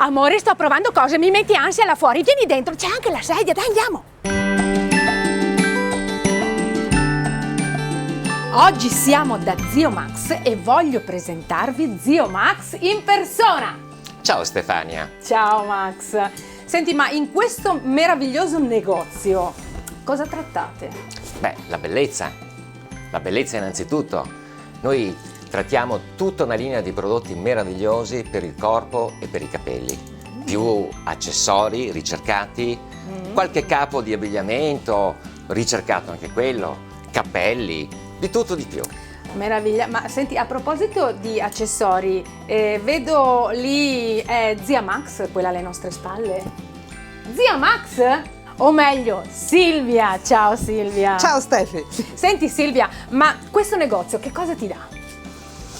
Amore, sto provando cose, mi metti ansia là fuori. Vieni dentro, c'è anche la sedia, dai, andiamo. Oggi siamo da Zio Max e voglio presentarvi Zio Max in persona. Ciao Stefania. Ciao Max. Senti, ma in questo meraviglioso negozio cosa trattate? Beh, la bellezza innanzitutto. Noi trattiamo tutta una linea di prodotti meravigliosi per il corpo e per i capelli, più accessori ricercati, qualche capo di abbigliamento ricercato anche quello, cappelli, di tutto di più. Meraviglia, ma senti, a proposito di accessori, vedo lì Zia Max, quella alle nostre spalle. Zia Max? O meglio, Silvia! Ciao Silvia! Ciao Stefi! Senti Silvia, ma questo negozio che cosa ti dà?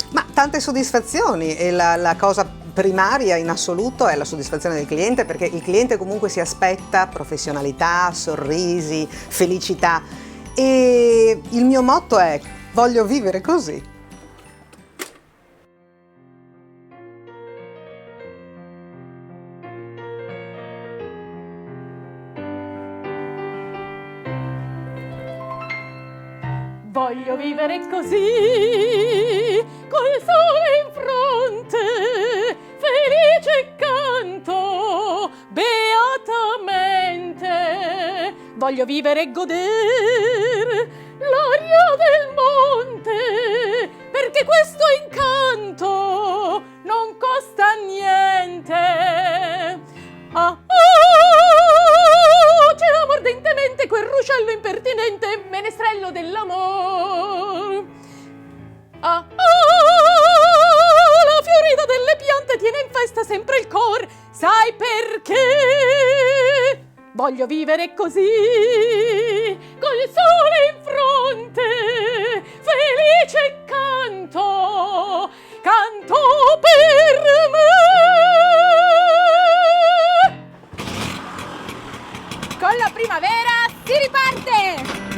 Ma tante soddisfazioni e la cosa primaria in assoluto è la soddisfazione del cliente, perché il cliente comunque si aspetta professionalità, sorrisi, felicità e il mio motto è: voglio vivere così. Voglio vivere così, col sole in fronte, felice canto, beatamente. Voglio vivere e godere l'aria del monte, perché questo incanto non costa niente. Ci amo ardentemente quel ruscello impertinente, menestrello dell'amor. La fiorita delle piante tiene in festa sempre il cor. Sai perché? Voglio vivere così, col sole in fronte, felice canto, canto per me. Con la primavera si riparte!